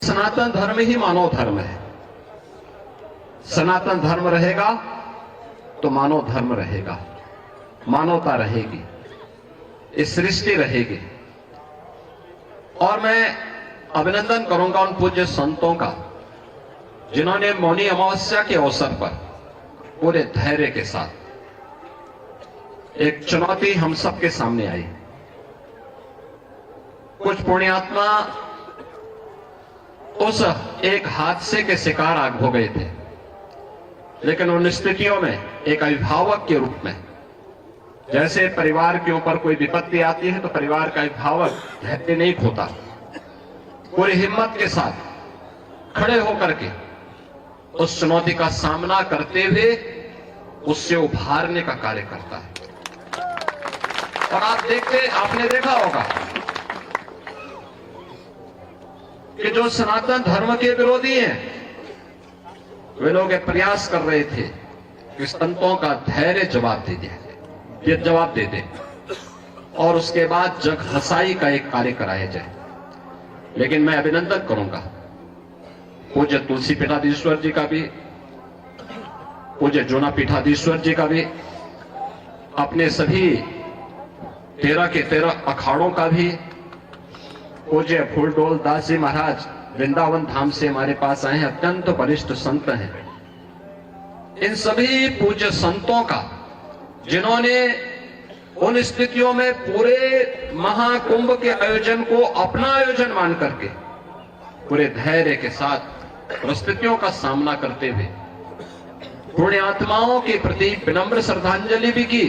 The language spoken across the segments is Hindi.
सनातन धर्म ही मानव धर्म है। सनातन धर्म रहेगा तो मानव धर्म रहेगा, मानवता रहेगी, इस सृष्टि रहेगी। और मैं अभिनंदन करूंगा उन पूज्य संतों का जिन्होंने मौनी अमावस्या के अवसर पर पूरे धैर्य के साथ एक चुनौती हम सबके सामने आई। कुछ पुण्यात्मा उस एक हादसे के शिकार आग हो गए थे, लेकिन उन स्थितियों में एक अभिभावक के रूप में, जैसे परिवार के ऊपर कोई विपत्ति आती है तो परिवार का अभिभावक धैर्य नहीं खोता, पूरी हिम्मत के साथ खड़े होकर के उस चुनौती का सामना करते हुए उससे उभारने का कार्य करता है। और आपने देखा होगा कि जो सनातन धर्म के विरोधी हैं, वे लोग एक प्रयास कर रहे थे कि संतों का धैर्य जवाब दे दे और उसके बाद जग हसाई का एक कार्य कराया जाए। लेकिन मैं अभिनंदन करूंगा पूज्य तुलसी पीठाधीश्वर जी का भी, पूज्य जोना पीठाधीश्वर जी का भी, अपने सभी 13 के 13 अखाड़ों का भी, पूज्य फूलडोल दास जी महाराज वृंदावन धाम से हमारे पास आए हैं, अत्यंत वरिष्ठ संत हैं। इन सभी पूज्य संतों का जिन्होंने उन स्थितियों में पूरे महाकुंभ के आयोजन को अपना आयोजन मान करके पूरे धैर्य के साथ परिस्थितियों का सामना करते हुए पुण्य आत्माओं के प्रति विनम्र श्रद्धांजलि भी की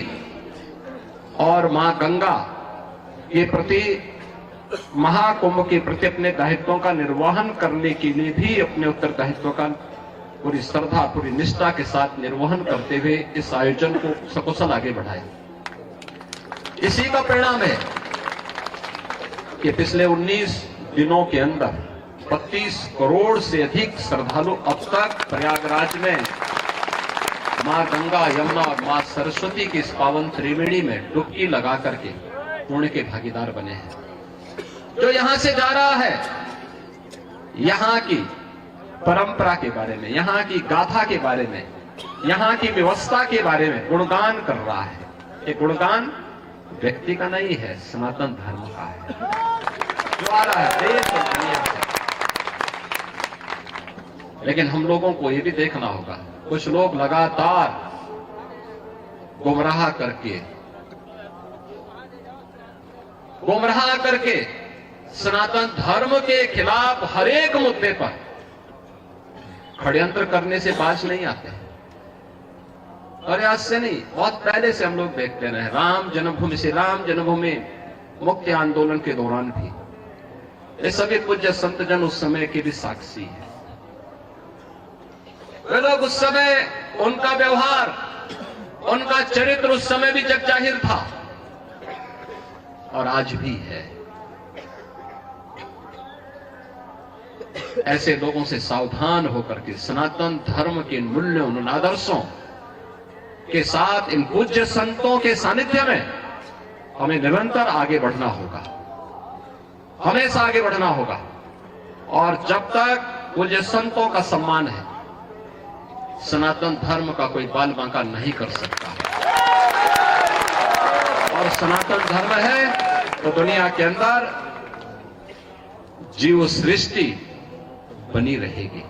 और मां गंगा के प्रति, महाकुंभ के प्रति अपने दायित्वों का निर्वहन करने के लिए भी अपने उत्तरदायित्वों का पूरी श्रद्धा, पूरी निष्ठा के साथ निर्वहन करते हुए इस आयोजन को सकुशल आगे बढ़ाए। इसी का परिणाम है कि पिछले 19 दिनों के अंदर 32 करोड़ से अधिक श्रद्धालु अब तक प्रयागराज में मां गंगा, यमुना और मां सरस्वती की इस पावन त्रिवेणी में डुबकी लगा करके पुण्य के भागीदार बने हैं। जो यहां से जा रहा है, यहां की परंपरा के बारे में, यहां की गाथा के बारे में, यहां की व्यवस्था के बारे में गुणगान कर रहा है। ये गुणगान व्यक्ति का नहीं है, सनातन धर्म का है जो आ रहा है देश और दुनिया से। लेकिन हम लोगों को ये भी देखना होगा, कुछ लोग लगातार गुमराह करके सनातन धर्म के खिलाफ हर एक मुद्दे पर षड्यंत्र करने से बाज नहीं आते। और आज से नहीं, बहुत पहले से हम लोग देखते रहे। राम जन्मभूमि से, राम जन्मभूमि मुक्ति आंदोलन के दौरान भी ये सभी पूज्य संत जन उस समय के भी साक्षी हैं। वे लोग उस समय, उनका व्यवहार, उनका चरित्र उस समय भी जग जाहिर था और आज भी है। ऐसे लोगों से सावधान होकर के सनातन धर्म के मूल्यों, उन आदर्शों के साथ इन पूज्य संतों के सानिध्य में हमें निरंतर आगे बढ़ना होगा, हमेशा आगे बढ़ना होगा। और जब तक पूज्य संतों का सम्मान है, सनातन धर्म का कोई बाल बांका नहीं कर सकता। और सनातन धर्म है तो दुनिया के अंदर जीव सृष्टि बनी रहेगी।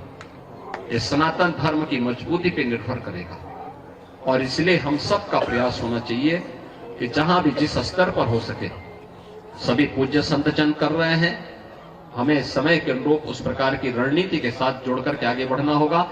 ये सनातन धर्म की मजबूती पर निर्भर करेगा। और इसलिए हम सब का प्रयास होना चाहिए कि जहां भी जिस स्तर पर हो सके, सभी पूज्य संत जन कर रहे हैं, हमें समय के अनुरूप उस प्रकार की रणनीति के साथ जोड़ करके आगे बढ़ना होगा।